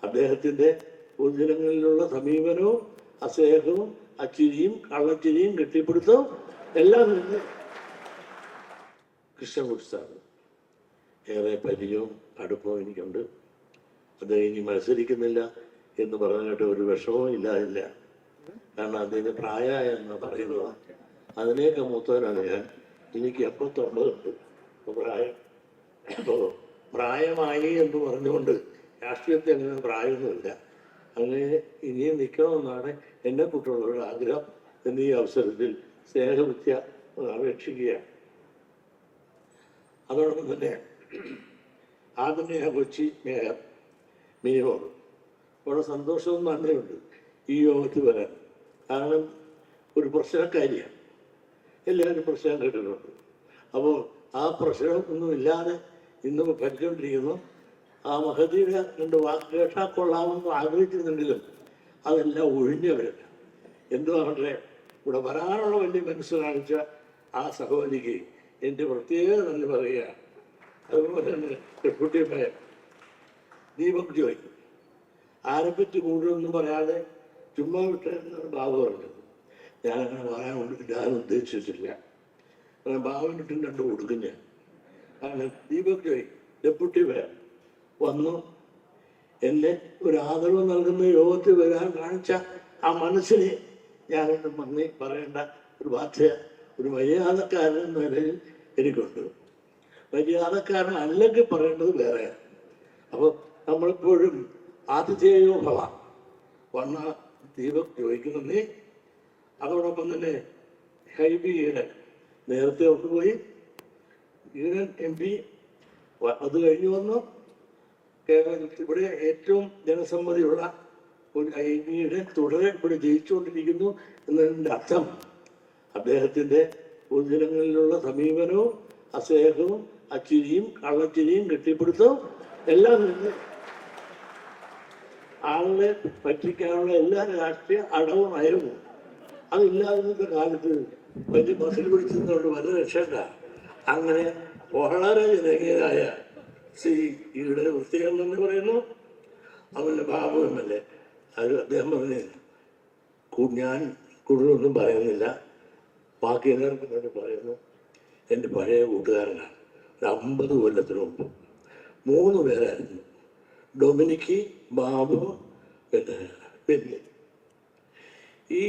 അദ്ദേഹത്തിൻ്റെ പൊതുജനങ്ങളിലുള്ള സമീപനവും അസ്നേഹവും അച്ചിരിയും കള്ളച്ചിരിയും കെട്ടിപ്പിടുത്തവും എല്ലാം നിന്ന് കൃഷ്ണൻകുട്ടി സാറ് ഏറെ പരിചയവും അടുപ്പവും എനിക്കുണ്ട്. അദ്ദേഹം ഇനി മത്സരിക്കുന്നില്ല എന്ന് പറഞ്ഞിട്ട് ഒരു വിഷമവും ഇല്ലാതില്ല. കാരണം അദ്ദേഹം പ്രായമായ എന്നാണ് പറയുന്നത്. അതിനെയൊക്കെ മൂത്തവനാണ് ഞാൻ. എനിക്ക് 89 ഉണ്ട് പ്രായം. അപ്പോൾ പ്രായമായി എന്ന് പറഞ്ഞുകൊണ്ട് രാഷ്ട്രീയത്തിൽ അങ്ങനെ പ്രായമൊന്നുമില്ല. അങ്ങനെ ഇനിയും നിൽക്കണമെന്നാണ് എന്നെ കുട്ടികളുടെ ആഗ്രഹം എന്നീ അവസരത്തിൽ സ്നേഹവൃത്യ അപേക്ഷിക്കുകയാണ്. അതോടൊപ്പം തന്നെ ആദ്യമേ കൊച്ചി മേയർ മിനിമോൾ വളരെ സന്തോഷവും നന്ദിയുണ്ട് ഈ യോഗത്തിൽ വരാൻ. കാരണം ഒരു പ്രശ്നക്കാരിയാണ്, എല്ലാവരും പ്രശ്നം കേട്ടിട്ടുണ്ട്. അപ്പോൾ ആ പ്രശ്നം ഒന്നുമില്ലാതെ ഇന്ന് ഭരിച്ചുകൊണ്ടിരിക്കുന്നു. ആ മഹതിയുടെ 2 വാക്ക് കേട്ടാൽ കൊള്ളാമെന്ന് ആഗ്രഹിച്ചിരുന്നെങ്കിലും അതെല്ലാം ഒഴിഞ്ഞവരല്ല. എന്തുവാകട്ടെ, ഇവിടെ വരാനുള്ള വലിയ മനസ്സ് കാണിച്ച ആ സഹോദരിക്ക് എൻ്റെ പ്രത്യേക നന്ദി പറയുക. അതുപോലെ തന്നെ ഡെപ്യൂട്ടി മേയർ ദീപക് ജോയ് ആരെപ്പറ്റി കൂടുതലൊന്നും പറയാതെ ചുമ്മാ വിട്ടെന്നാണ് ബാബു പറഞ്ഞത്. ഞാനങ്ങനെ പറയാൻ ഞാൻ ഉദ്ദേശിച്ചിട്ടില്ല. ബാബുവിനിട്ടും 2 കൊടുക്കും ഞാൻ. കാരണം ദീപക് ജോയ് ഡെപ്യൂട്ടി മേയർ വന്നു എന്നെ ഒരു ആദരവ് നൽകുന്ന യോഗത്തിൽ വരാൻ കാണിച്ച ആ മനസ്സിന് ഞാനൊന്നും നന്ദി പറയേണ്ട ഒരു ബാധ്യത ഒരു മര്യാദക്കാരൻ എന്ന നിലയിൽ എനിക്കുണ്ട്. മര്യാദക്കാരൻ അല്ലെങ്കിൽ പറയേണ്ടത് വേറെയാണ്. അപ്പോൾ നമ്മളിപ്പോഴും ആതിഥേയോ ഭവ വന്ന ദീപക് ചോദിക്കുന്നേ. അതോടൊപ്പം തന്നെ ഹൈബി ഈഡൻ നേരത്തെ ഒത്തുപോയി. ഈഡൻ MP അത് കഴിഞ്ഞു വന്നു. കേരളത്തിൽ ഇവിടെ ഏറ്റവും ജനസമ്മതിയുള്ള ഒരു ഹൈബിയുടെ തുടരെ ഇവിടെ ജയിച്ചുകൊണ്ടിരിക്കുന്നു എന്നതിൻ്റെ അർത്ഥം അദ്ദേഹത്തിൻ്റെ പൊതുജനങ്ങളിലുള്ള സമീപനവും അസ്നേഹവും അച്ചിരിയും കള്ളച്ചിരിയും കെട്ടിപ്പിടുത്തവും എല്ലാം നിന്ന് ആളെ പറ്റിക്കാനുള്ള എല്ലാ രാഷ്ട്രീയ അടവും നയവും അതില്ലാതിരുന്ന കാലത്ത് വലിയ മസിൽ പിടിച്ചതുകൊണ്ട് വളരെ രക്ഷണ്ട. അങ്ങനെ വളരെ ജനകീയരായ ശ്രീ ഈയുടെ വൃത്തികരണം എന്ന് പറയുന്നു. അവൻ്റെ ബാബു MLA അത് അദ്ദേഹം പറഞ്ഞ് ഞാൻ കൂടുതലൊന്നും പറയുന്നില്ല, ബാക്കി എല്ലാവർക്കും വേണ്ടി പറയുന്നു. എൻ്റെ പഴയ കൂട്ടുകാരനാണ്. ഒരു 50 കൊല്ലത്തിന് മുമ്പ് 3 പേരായിരുന്നു. ഡൊമിനിക്ക്, ബാബു, പിന്നെ ഈ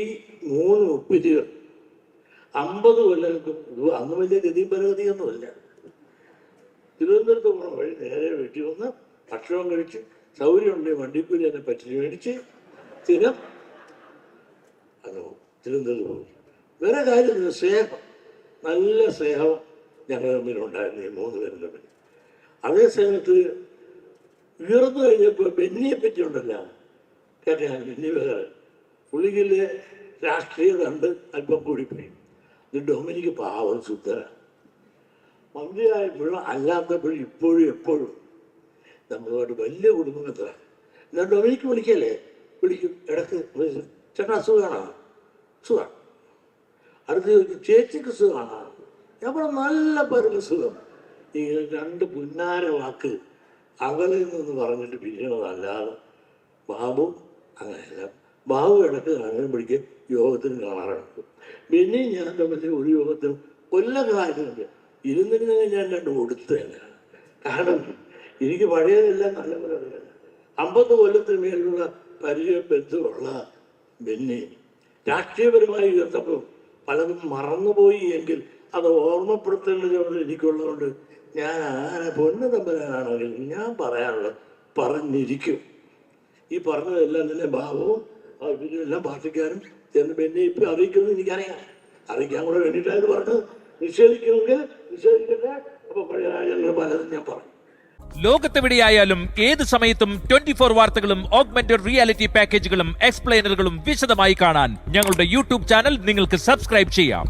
3 ഉപ്പിരികൾ 50 കൊല്ലങ്ങൾക്ക് അന്ന് വലിയ ഗതിയും പരഗതിയൊന്നുമില്ല. തിരുവനന്തപുരത്ത് പോകണം വഴി നേരെ വീട്ടിൽ വന്ന് ഭക്ഷണം കഴിച്ച് സൗകര്യമുണ്ടെങ്കിൽ വണ്ടിക്കൂലി എന്നെ പറ്റി മേടിച്ച് സ്ഥിരം അത് തിരുവനന്തപുരത്ത് പോകും. വേറെ കാര്യമില്ല, സ്നേഹം, നല്ല സ്നേഹം ഞങ്ങൾ തമ്മിലുണ്ടായിരുന്നു ഈ 3 പേരും തമ്മിൽ. അതേ സമയത്ത് ഉയർന്നു കഴിഞ്ഞപ്പോൾ ബെന്നിയെ പറ്റി ഉണ്ടല്ലോ കേട്ടാൽ ബെന്നി വേറെ പുള്ളിക്കിലെ രാഷ്ട്രീയ കണ്ട് അല്പം കൂടിപ്പോയി. ഇത് ഡൊമിനിക്ക് പാവം സുന്ദര മന്ത്രിയായപ്പോഴും അല്ലാത്തപ്പോഴും ഇപ്പോഴും എപ്പോഴും നമ്മളോട് വലിയ കുടുംബമെത്ര. എന്നാൽ ഡൊമിനിക്ക് വിളിക്കല്ലേ, വിളിക്കും ഇടയ്ക്ക്. ചേട്ടാ സുഖമാണോ? സുഖം. അടുത്ത് ചോദിക്കും ചേച്ചിക്ക് സുഖമാണോ? ഞാൻ പറഞ്ഞു നല്ല പേർക്ക് സുഖം. ഈ 2 പുന്നാര വാക്ക് അകലിൽ നിന്ന് പറഞ്ഞിട്ട് പിരിയണതല്ലാതെ ബാബു അങ്ങനെയല്ല. ബാബു ഇടയ്ക്ക് കാണാനും പിടിക്കും, യോഗത്തിന് കാണാറുണ്ട്. പിന്നെ ഞാൻ തമ്മിൽ ഒരു യോഗത്തിനും കൊല്ലങ്ങളായിട്ടുണ്ട്. ഇരുന്നിരുന്നെങ്കിൽ ഞാൻ 2 കൊടുത്തതല്ല. കാരണം എനിക്ക് പഴയതെല്ലാം നല്ല പോലെ അറിയാം. 50 കൊല്ലത്തിന് മേലുള്ള പരിചയ ബന്ധമുള്ള ബെന്നി രാഷ്ട്രീയപരമായി ഉയർത്തപ്പോൾ പലതും മറന്നുപോയി എങ്കിൽ അത് ഓർമ്മപ്പെടുത്തേണ്ട ചുമതല എനിക്കുള്ളതുകൊണ്ട് ഞാൻ ആരെ പൊന്നു തമ്പരാനാണെങ്കിൽ ഞാൻ പറയാനുള്ളത് പറഞ്ഞിരിക്കും. ഈ പറഞ്ഞതെല്ലാം തന്നെ ബാബുവും എല്ലാം പാർട്ടിക്കാരും ചെന്ന് ബെന്നി ഇപ്പം അറിയിക്കുന്നത് എനിക്കറിയാം. അറിയിക്കാൻ കൂടെ വേണ്ടിയിട്ടായത് പറഞ്ഞത്. നിഷേധിക്കുമെങ്കിൽ നിഷേധിക്കട്ടെ. അപ്പോൾ പഴയ രാജ്യങ്ങൾ പലതും ഞാൻ പറഞ്ഞു. ലോകത്തെവിടെയായാലും ഏത് സമയത്തും 24 വാർത്തകളും ഓഗ്മെന്റഡ് റിയാലിറ്റി പാക്കേജുകളും എക്സ്പ്ലെയിനറുകളും വിശദമായി കാണാൻ ഞങ്ങളുടെ യൂട്യൂബ് ചാനൽ നിങ്ങൾക്ക് സബ്സ്ക്രൈബ് ചെയ്യാം.